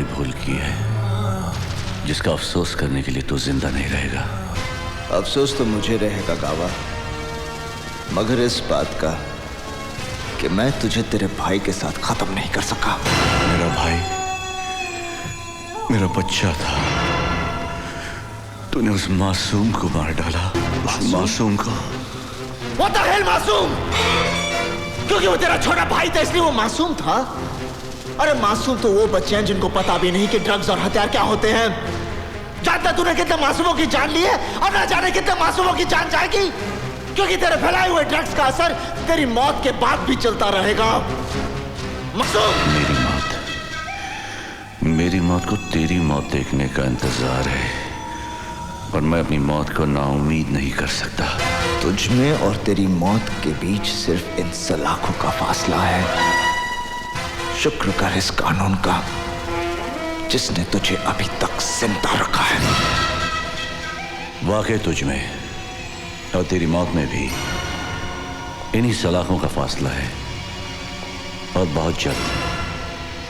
भूल की है जिसका अफसोस करने के लिए तू जिंदा नहीं रहेगा। अफसोस तो मुझे रहेगा गावा, मगर इस बात का कि मैं तुझे तेरे भाई के साथ खत्म नहीं कर सका। मेरा भाई मेरा बच्चा था, तूने उस मासूम को मार डाला। उस मासूम को। What the hell मासूम? क्योंकि वो तेरा छोटा भाई था इसलिए वो मासूम था? अरे मासूम तो वो बच्चे हैं जिनको पता भी नहीं कि ड्रग्स और हथियार क्या होते हैं। जानता तूने कितने मासूमों की जान ली है और ना जाने कितने मासूमों की जान जाएगी, क्योंकि तेरे फैलाए हुए ड्रग्स का असर तेरी मौत के बाद भी चलता रहेगा। मासूम, मेरी मौत को तेरी मौत देखने का इंतजार है और मैं अपनी मौत को नाउम्मीद नहीं कर सकता। तुझ में और तेरी मौत के बीच सिर्फ इन सलाखों का फासला है। शुक्र कर इस कानून का जिसने तुझे अभी तक जिंदा रखा है। वाकई तुझ में और तेरी मौत में भी इन्हीं सलाखों का फासला है और बहुत जल्द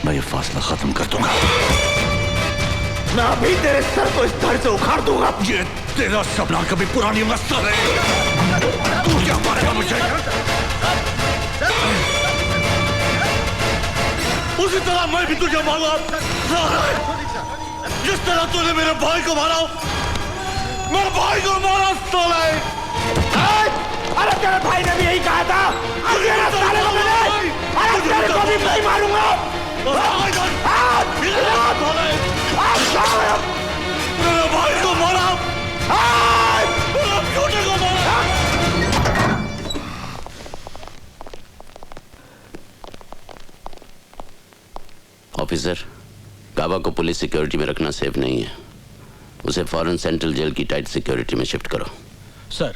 मैं ये फासला खत्म कर दूंगा। मैं अभी तेरे सर को इस धड़ से उखाड़ दूंगा। ये तेरा सपना कभी पूरा नहीं हो सकता है। तू क्या मारेगा मुझे? उसी तरह मैं भी तुझे मारूंगा। जिस तरह तूने मेरे भाई को मारा, मेरे भाई को मारा साले। अरे तेरे भाई ने भी यही कहा था। अरे साले को मैंने, अरे तेरे को भी नहीं मारूंगा। मेरे भाई को मारा, मेरे बेटे को मारा। ऑफिसर, गावा को पुलिस सिक्योरिटी में रखना सेफ नहीं है। उसे फौरन सेंट्रल जेल की टाइट सिक्योरिटी में शिफ्ट करो। सर।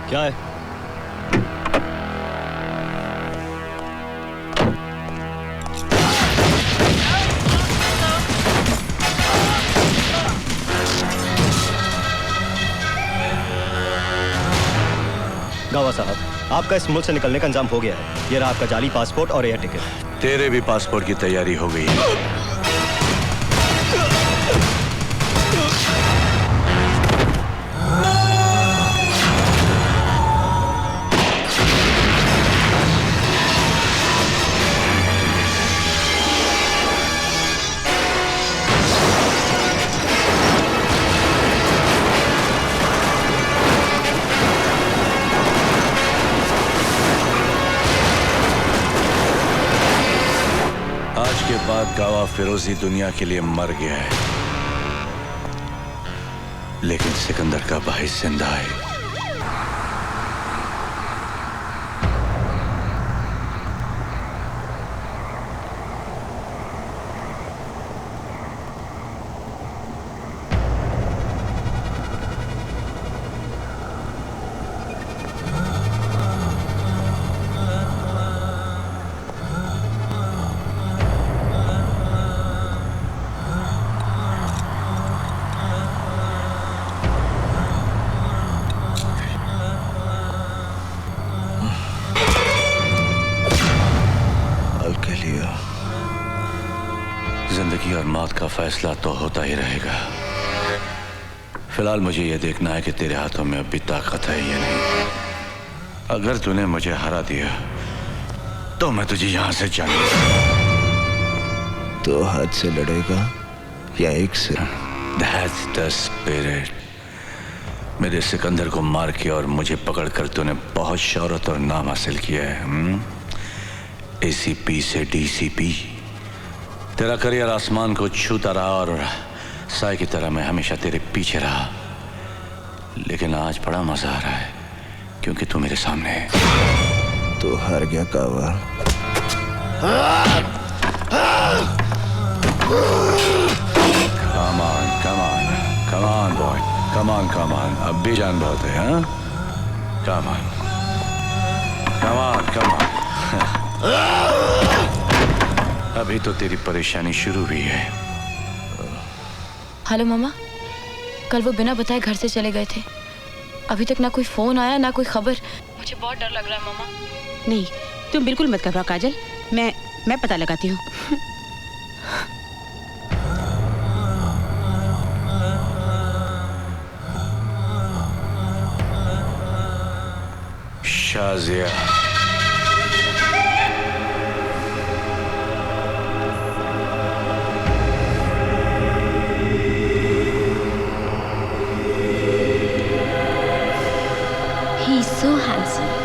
क्या है? गावा साहब, आपका इस मुल्क से निकलने का इंतजाम हो गया है। ये रहा आपका जाली पासपोर्ट और एयर टिकट। तेरे भी पासपोर्ट की तैयारी हो गई है। आज के बाद गावा फिरोजी दुनिया के लिए मर गया है, लेकिन सिकंदर का भाई जिंदा है। जिंदगी और मौत का फैसला तो होता ही रहेगा। फिलहाल मुझे यह देखना है कि तेरे हाथों में अभी ताकत है या नहीं। अगर तूने मुझे हरा दिया तो मैं तुझे यहां से जाने दो हाथ से लड़ेगा या एक से? That's the spirit. मेरे सिकंदर को मार के और मुझे पकड़ कर तूने बहुत शौहरत और नाम हासिल किया है। ACP से DCP। तेरा करियर आसमान को छूता रहा और साय की तरह मैं हमेशा तेरे पीछे रहा, लेकिन आज बड़ा मजा आ रहा है क्योंकि तू मेरे सामने है। तो हार गया कावा। Come on, come on, come on boy, come on, come on. अब भी जान बहुत है, हाँ? Come on, come on, come on. अभी तो तेरी परेशानी शुरू हुई है। हेलो मामा, कल वो बिना बताए घर से चले गए थे। अभी तक ना कोई फोन आया ना कोई खबर। मुझे बहुत डर लग रहा है मामा। नहीं, तुम बिल्कुल मत घबराओ काजल, मैं पता लगाती हूँ। Shazia, He's so handsome.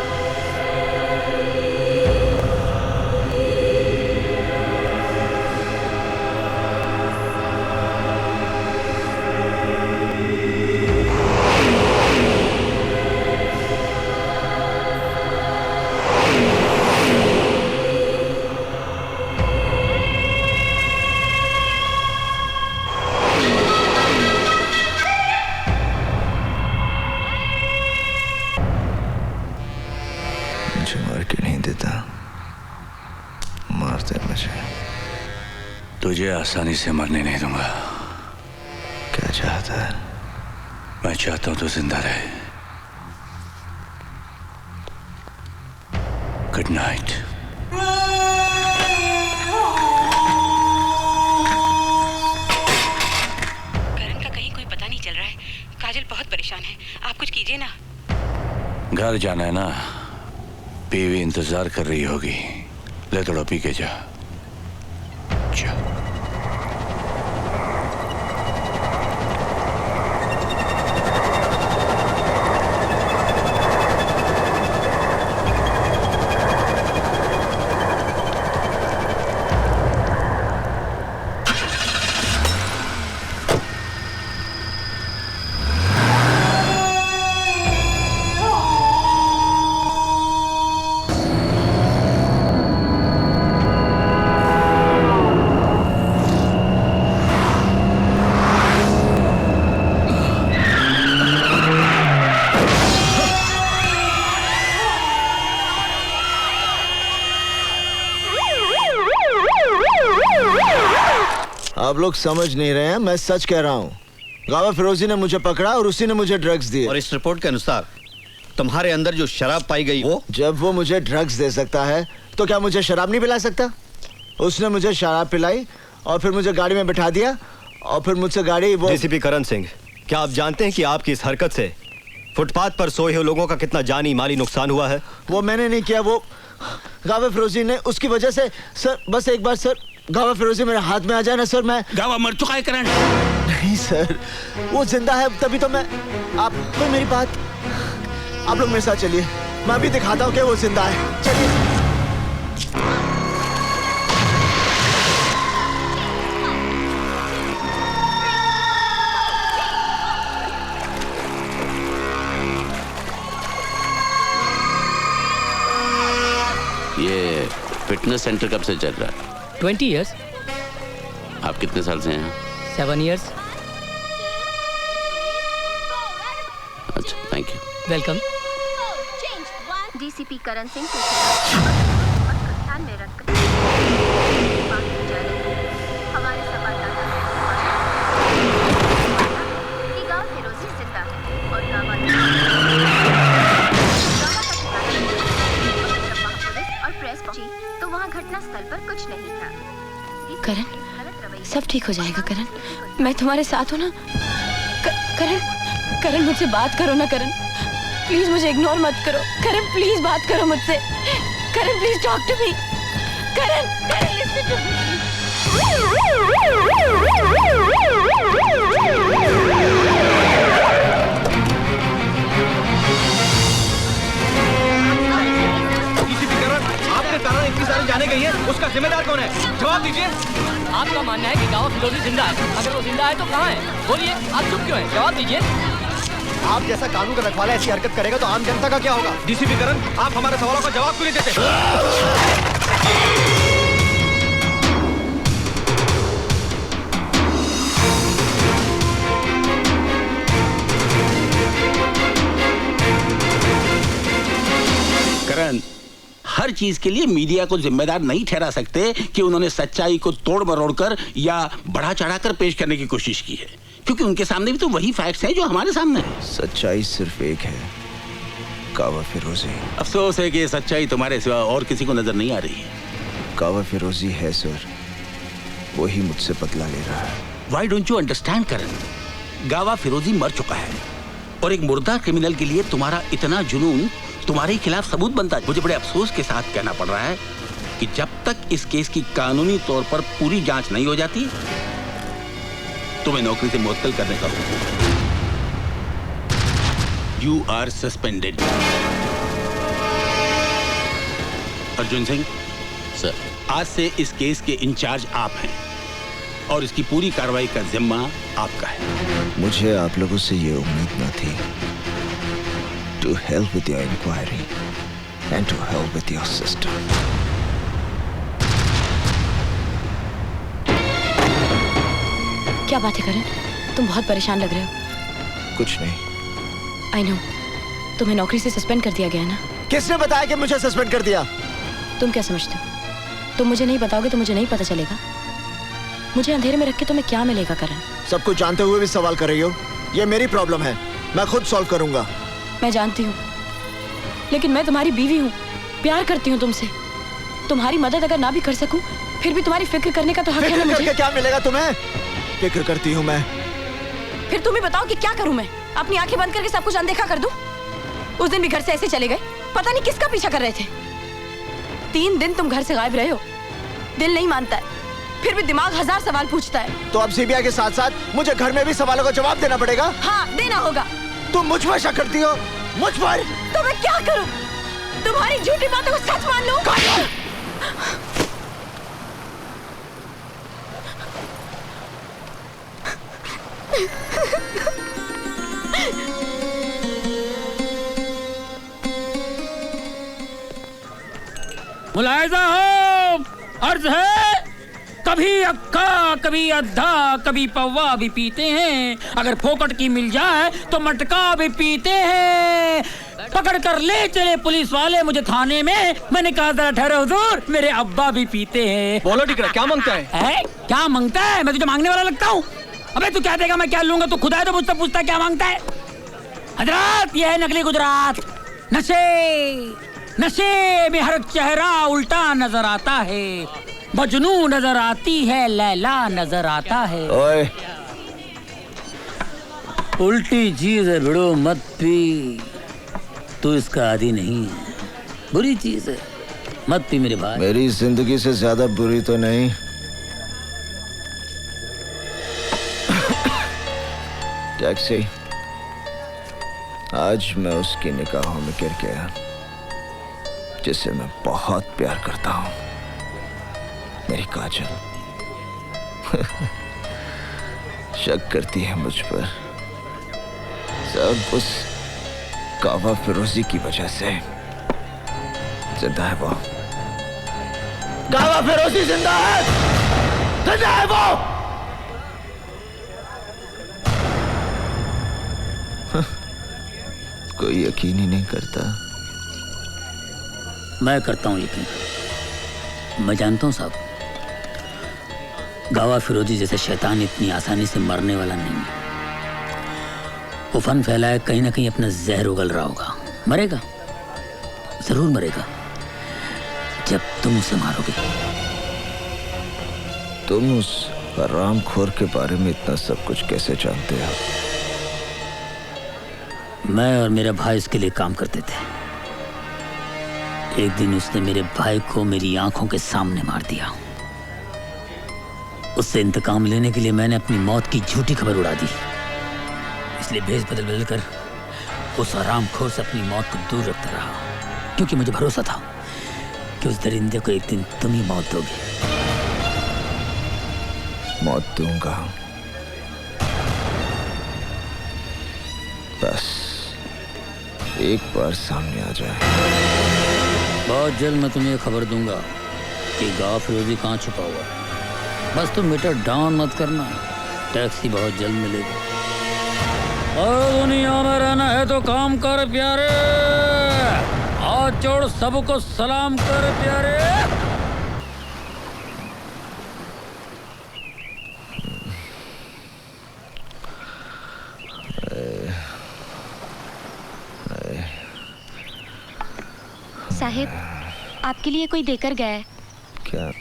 मुझे मार के नहीं देता, मारते मुझे। तुझे आसानी से मरने नहीं दूंगा। क्या चाहता है? मैं चाहता हूं तू जिंदा रहे। Good night. करण का कहीं कोई पता नहीं चल रहा है। काजल बहुत परेशान है, आप कुछ कीजिए ना। घर जाना है ना, बीवी इंतजार कर रही होगी। ले थोड़ा पी के जा। आप लोग समझ नहीं रहे हैं, मैं सच कह रहा हूँ। गावा फिरोजी ने मुझे पकड़ा और उसी ने मुझे ड्रग्स दिए। और इस रिपोर्ट के अनुसार तुम्हारे अंदर जो शराब पाई गई वो जब वो मुझे ड्रग्स दे सकता है तो क्या मुझे शराब नहीं पिला सकता? उसने मुझे शराब पिलाई और फिर मुझे गाड़ी में बिठा दिया और फिर मुझसे गाड़ी वो। DCP करण सिंह, क्या आप जानते हैं कि आपकी इस हरकत से फुटपाथ पर सोए हुए लोगों का कितना जानी माली नुकसान हुआ है? वो मैंने नहीं किया, वो गावा फिरोजी ने। उसकी वजह से सर, बस एक बार सर गावा फिरोजी मेरे हाथ में आ जाए ना सर, मैं। गावा मर चुका है करण। नहीं सर, वो जिंदा है, तभी तो मैं। आप कोई मेरी बात, आप लोग मेरे साथ चलिए, मैं अभी दिखाता हूँ कि वो जिंदा है। चलिए। ये फिटनेस सेंटर कब से चल रहा है? 20 years. आप कितने साल से हैं? 7 years. अच्छा, thank you. Welcome. DCP Karan Singh को ध्यान में रखकर हमारे संवाददाता कि गांव फिरोजी जिंदा है और गांव और प्रेस पहुंची तो वहां घटना स्थल पर कुछ नहीं था। करण, सब ठीक हो जाएगा करण, मैं तुम्हारे साथ हूँ ना। करण, करण मुझसे बात करो ना करण, प्लीज मुझे इग्नोर मत करो। करण प्लीज बात करो मुझसे। Karan please talk to me. Karan, Karan listen to me. जाने गई है, उसका जिम्मेदार कौन है? जवाब दीजिए। आपका मानना है कि गावा फिरोजी जिंदा है। अगर वो जिंदा है तो कहाँ है? बोलिए, आप चुप क्यों हैं? जवाब दीजिए। आप जैसा कानून का रखवाला ऐसी हरकत करेगा तो आम जनता का क्या होगा? डीसीपी करण, आप हमारे सवालों का जवाब क्यों नहीं देते? करण, हर चीज के लिए मीडिया को जिम्मेदार नहीं ठहरा सकते कि उन्होंने सच्चाई को तोड़ मरोड़ कर या बढ़ा चढ़ाकर पेश करने की कोशिश की है, क्योंकि उनके सामने भी तो वही फैक्ट्स हैं जो हमारे सामने हैं। सच्चाई सिर्फ एक है, गावा फिरोजी। अफसोस है कि ये सच्चाई तुम्हारे सिवा और किसी को नजर नहीं आ रही है। गावा फिरोजी है सर, वही मुझसे बदला ले रहा है। Why don't you understand, करण? गावा फिरोजी मर चुका है और एक मुर्दा क्रिमिनल के लिए तुम्हारा इतना जुनून तुम्हारे खिलाफ सबूत बनता है। मुझे बड़े अफसोस के साथ कहना पड़ रहा है कि जब तक इस केस की कानूनी तौर पर पूरी जांच नहीं हो जाती, तुम्हें नौकरी से मुअत्तल करने का हुक्म। You are suspended. Arjun Singh sir, आज से इस केस के इंचार्ज आप हैं और इसकी पूरी कार्रवाई का जिम्मा आपका है। मुझे आप लोगों से ये उम्मीद न थी। To help with your inquiry and to help with your sister. क्या बात है करण? तुम बहुत परेशान लग रहे हो। कुछ नहीं। I know. तुम्हें नौकरी से सस्पेंड कर दिया गया ना? किसने बताया कि मुझे सस्पेंड कर दिया? तुम क्या समझते हो? तुम मुझे नहीं बताओगे तो मुझे नहीं पता चलेगा। मुझे अंधेरे में रख के तुम्हें क्या मिलेगा करण? सब कुछ जानते हुए भी सवाल कर रही हो? ये मेरी प्रॉब्लम है, मैं खुद सॉल्व करूंगा। मैं जानती हूँ, लेकिन मैं तुम्हारी बीवी हूँ, प्यार करती हूँ तुमसे। तुम्हारी मदद अगर ना भी कर सकूं, फिर भी तुम्हारी फिक्र करने का तो हक है ना मुझे। करके क्या मिलेगा तुम्हें? फिक्र करती हूँ मैं। फिर तुम ही बताओ कि क्या करूं मैं? अपनी आंखें बंद करके सब कुछ अनदेखा कर दूं? उस दिन भी घर से ऐसे चले गए, पता नहीं किसका पीछा कर रहे थे। 3 दिन तुम घर से गायब रहे हो। दिल नहीं मानता है, फिर भी दिमाग 1000 सवाल पूछता है। तो अब सीबीआई के साथ साथ मुझे घर में भी सवालों का जवाब देना पड़ेगा? हाँ, देना होगा। तुम मुझ पर शक करती हो? मुझ पर? तो मैं क्या करूं? तुम्हारी झूठी बातों को सच मान लूं? मुलाहिजा हो, अर्ज है, कभी अक्का कभी अद्धा कभी पौवा भी पीते हैं, अगर फोकट की मिल जाए तो मटका भी पीते हैं। पकड़ कर ले चले पुलिस वाले मुझे थाने में, मैंने कहा जरा ठहरो हुजूर, मेरे अब्बा भी पीते हैं। बोलो टिकरा, क्या मांगता है? क्या मांगता है? मैं तुझे मांगने वाला लगता हूँ? अबे तू क्या देगा, मैं क्या लूंगा? तू खुदा है तो मुझसे पूछता क्या मांगता है? हजरात, ये है नकली गुजरात। नशे में हर चेहरा उल्टा नजर आता है, मजनू नजर आती है, लैला नजर आता है। ओए, उल्टी चीज है भिड़ो मत पी, तू इसका आदी नहीं है, बुरी चीज है, मत पी मेरे भाई। मेरी जिंदगी से ज्यादा बुरी तो नहीं। टैक्सी। आज मैं उसकी निगाहों में गिर गया जिसे मैं बहुत प्यार करता हूं, मेरी काजल। शक करती है मुझ पर, सब उस गावा फिरोजी की वजह से। जिंदा है वो, गावा फिरोजी जिंदा है, जिंदा है वो। कोई यकीन ही नहीं करता। मैं करता हूँ यकीन। मैं जानता हूँ साहब, गावा फिरोजी जैसे शैतान इतनी आसानी से मरने वाला नहीं है। वो फन फैलाए कहीं ना कहीं अपना जहर उगल रहा होगा। मरेगा, जरूर मरेगा, जब तुम उसे मारोगे। तुम उस हरामखोर के बारे में इतना सब कुछ कैसे जानते हो? मैं और मेरा भाई इसके लिए काम करते थे। एक दिन उसने मेरे भाई को मेरी आंखों के सामने मार दिया। उससे इंतकाम लेने के लिए मैंने अपनी मौत की झूठी खबर उड़ा दी, इसलिए भेष बदल बदल कर उस हरामखोर से अपनी मौत को दूर रखता रहा, क्योंकि मुझे भरोसा था कि उस दरिंदे को एक दिन तुम ही मौत दोगे। मौत दूंगा, बस एक बार सामने आ जाए। बहुत जल्द मैं तुम्हें खबर दूंगा कि गाँव फिरोजी कहाँ छुपा हुआ है। बस तुम मीटर डाउन मत करना, टैक्सी बहुत जल्द मिलेगी। और दुनिया में रहना है तो काम कर प्यारे, हाथ जोड़ सबको सलाम कर प्यारे। साहिब, आपके लिए कोई देकर गया है। क्या?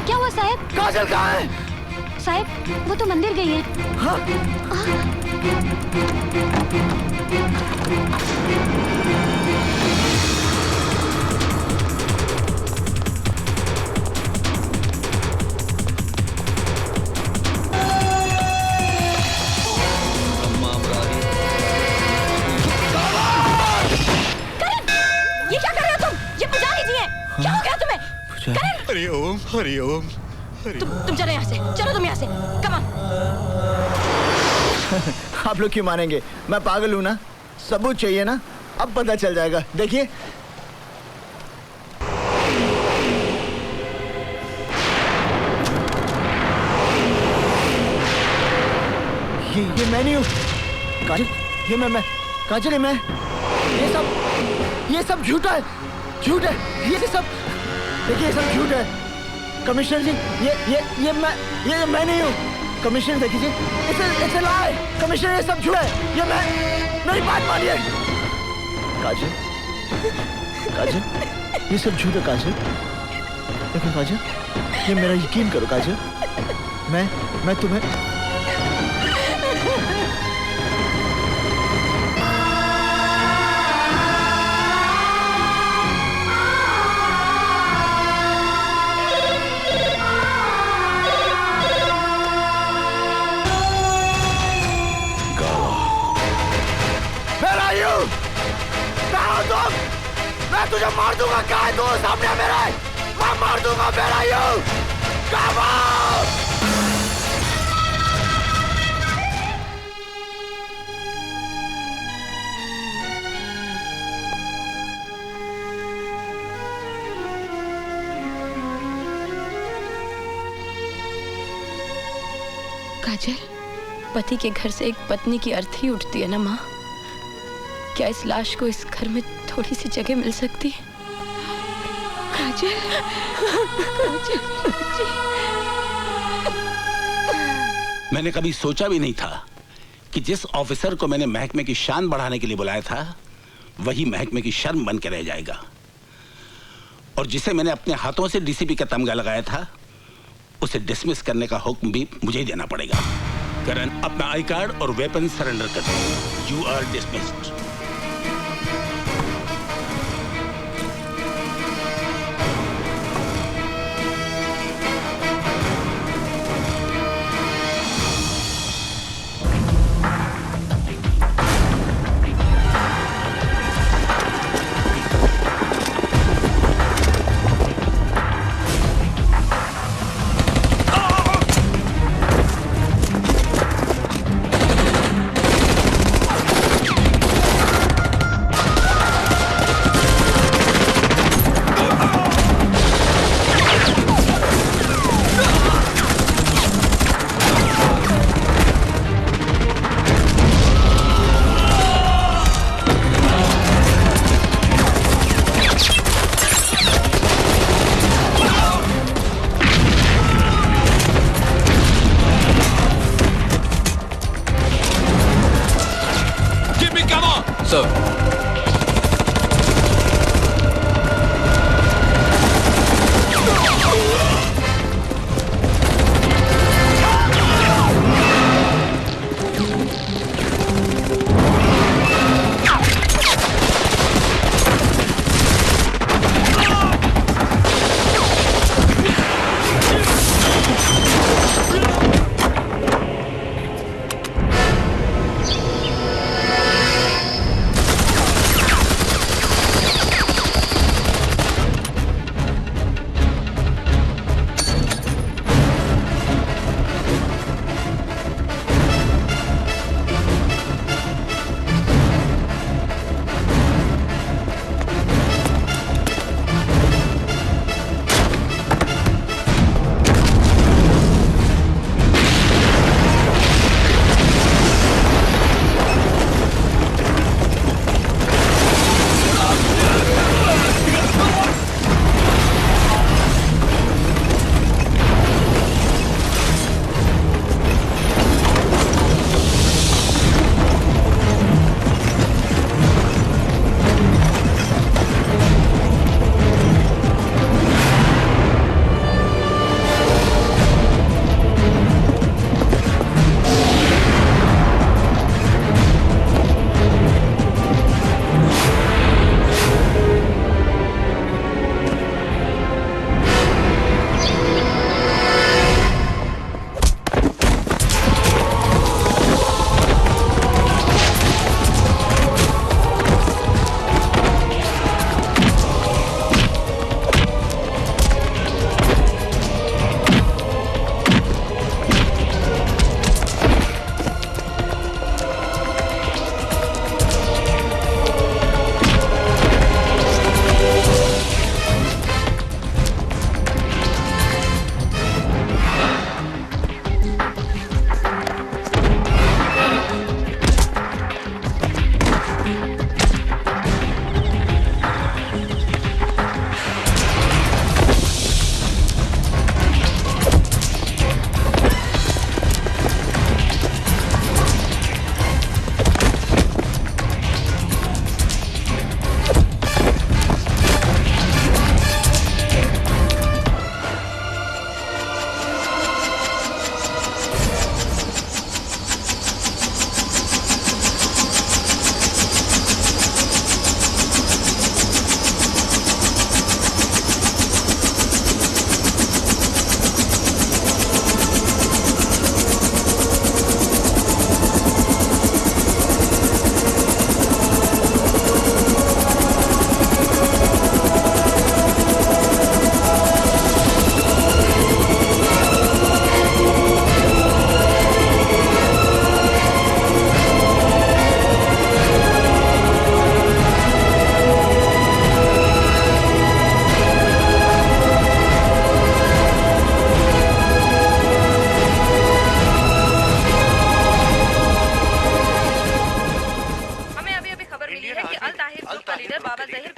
क्या हुआ साहब? काजल कहाँ है? साहब, वो तो मंदिर गई है। हाँ? ये क्या कर रहे हो तुम? ये पुजारी जी हैं। क्या हो गया तुम्हें? हरिओम हरिओम। तुम चलो यहाँ से, चलो तुम यहाँ से, कम ऑन। आप लोग क्यों मानेंगे? मैं पागल हूँ ना? सबूत चाहिए ना? अब पता चल जाएगा, देखिए। ये मैं नहीं हूँ काजल, ये मैं काजल, ये मैं। ये सब झूठा है, झूठ है ये सब। देखिए ये सब झूठ है कमिश्नर जी। ये मैं नहीं हूँ कमिश्नर। देखिए इट्स अ लाई कमिश्नर, ये सब झूठ है। ये मैं, मेरी बात मानिए काजल। ये सब झूठ है काजल। देखो काजल, ये मेरा यकीन करो काजल। मैं तुम्हें मैं तुझे मार दूंगा। कहाँ है तू? सामने मेरा है, मैं मार दूंगा। मेरा यू काजल, पति के घर से एक पत्नी की अर्थी उठती है ना माँ। क्या इस लाश को इस घर में थोड़ी सी जगह मिल सकती है? काजल, मैंने कभी सोचा भी नहीं था कि जिस ऑफिसर को मैंने महकमे की शान बढ़ाने के लिए बुलाया था, वही महकमे की शर्म बन के रह जाएगा। और जिसे मैंने अपने हाथों से डीसीपी का तमगा लगाया था, उसे डिसमिस करने का हुक्म भी मुझे ही देना पड़ेगा। करण, अपना आई कार्ड और वेपन सरेंडर कर दो। You are dismissed.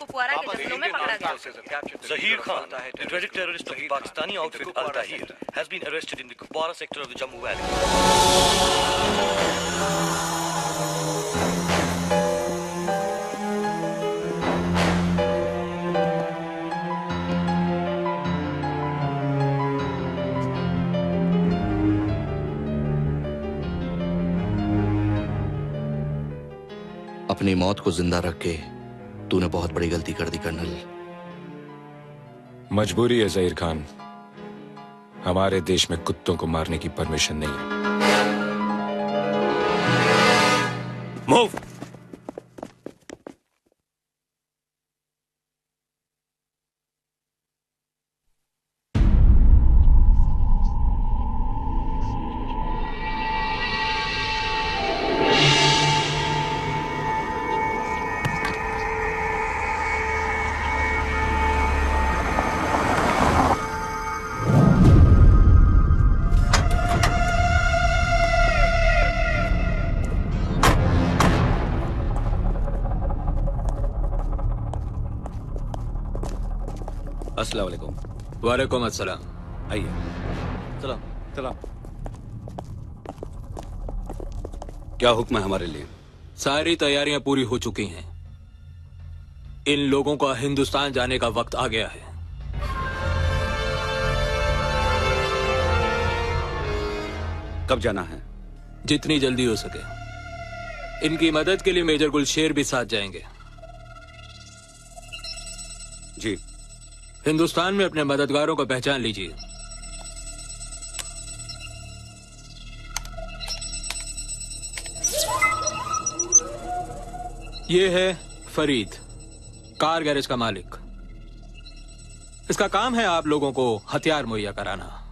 कुपवारा के जंगलों में पकड़ा गया। Zahir Khan, the dreaded terrorist of the Pakistani outfit Al Tahir, has been arrested in the Kupwara sector of the Jammu Valley. अपनी मौत को जिंदा रख के तूने बहुत बड़ी गलती कर दी कर्नल। मजबूरी है ज़हीर खान, हमारे देश में कुत्तों को मारने की परमिशन नहीं है। मूव। अस्सलाम वालेकुम। वालेकुम अस्सलाम। आइए। सलाम। सलाम। क्या हुक्म है हमारे लिए? सारी तैयारियां पूरी हो चुकी हैं। इन लोगों का हिंदुस्तान जाने का वक्त आ गया है। कब जाना है? जितनी जल्दी हो सके। इनकी मदद के लिए मेजर गुलशेर भी साथ जाएंगे। जी। हिंदुस्तान में अपने मददगारों को पहचान लीजिए। ये है फरीद, कार गैरेज का मालिक। इसका काम है आप लोगों को हथियार मुहैया कराना।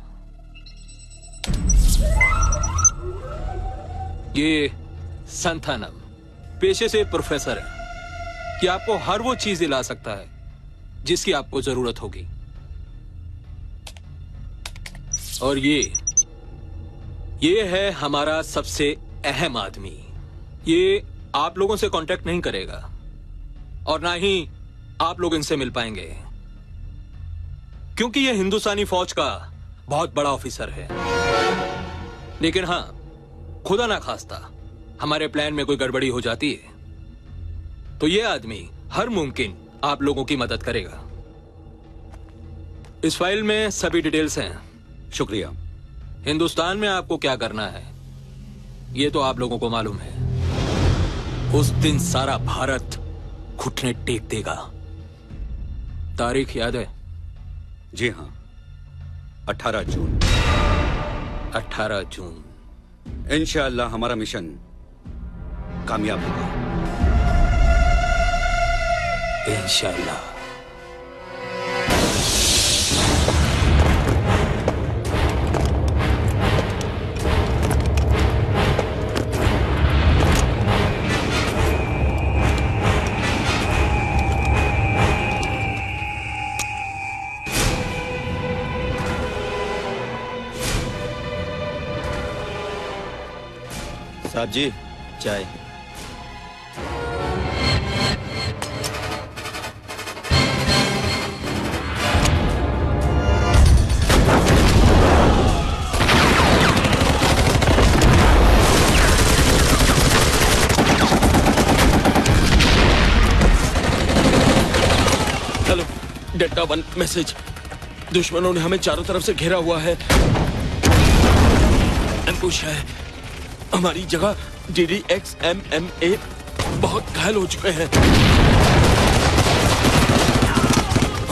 ये संथानम पेशे से प्रोफेसर है कि आपको हर वो चीज दिला सकता है जिसकी आपको जरूरत होगी। और ये है हमारा सबसे अहम आदमी। ये आप लोगों से कांटेक्ट नहीं करेगा और ना ही आप लोग इनसे मिल पाएंगे, क्योंकि ये हिंदुस्तानी फौज का बहुत बड़ा ऑफिसर है। लेकिन हां, खुदा ना खास्ता हमारे प्लान में कोई गड़बड़ी हो जाती है तो ये आदमी हर मुमकिन आप लोगों की मदद करेगा। इस फाइल में सभी डिटेल्स हैं। शुक्रिया। हिंदुस्तान में आपको क्या करना है ये तो आप लोगों को मालूम है। उस दिन सारा भारत घुटने टेक देगा। तारीख याद है? जी हां, 18 जून। 18 जून। इंशाअल्लाह हमारा मिशन कामयाब होगा। इंशाअल्लाह। साहब जी, चाय। Hello, delta 1 message. दुश्मनों ने हमें चारों तरफ से घेरा हुआ है। एम्बुश है। हमारी जगह DDXMMA बहुत घायल हो चुके हैं।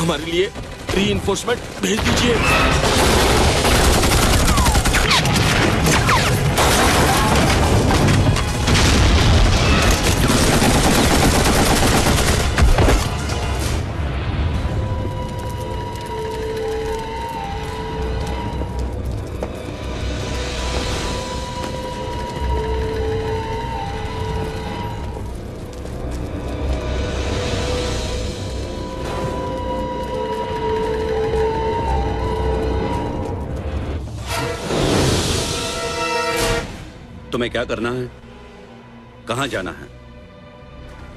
हमारे लिए रीइंफोर्समेंट भेज दीजिए। तुम्हें क्या करना है, कहां जाना है,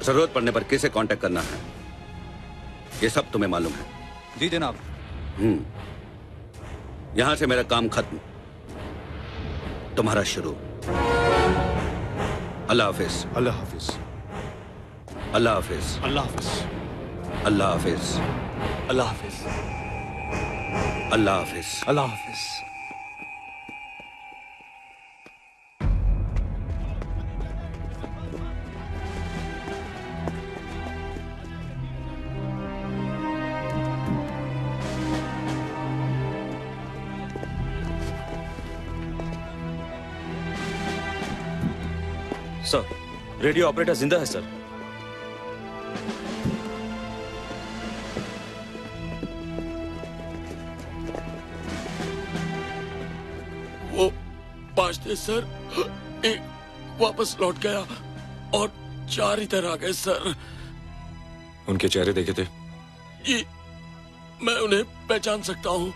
जरूरत पड़ने पर किसे कांटेक्ट करना है, ये सब तुम्हें मालूम है? जी जनाब। यहां से मेरा काम खत्म, तुम्हारा शुरू। अल्लाह हाफिज। अल्लाह हाफिज। अल्लाह हाफिज। अल्लाह हाफिज। अल्लाह हाफिज। अल्लाह हाफिज। अल्लाह हाफिज। अल्लाह हाफिज। सर, रेडियो ऑपरेटर जिंदा है सर। वो 5 थे सर, एक वापस लौट गया और 4 इधर आ गए सर। उनके चेहरे देखे थे? जी, मैं उन्हें पहचान सकता हूँ।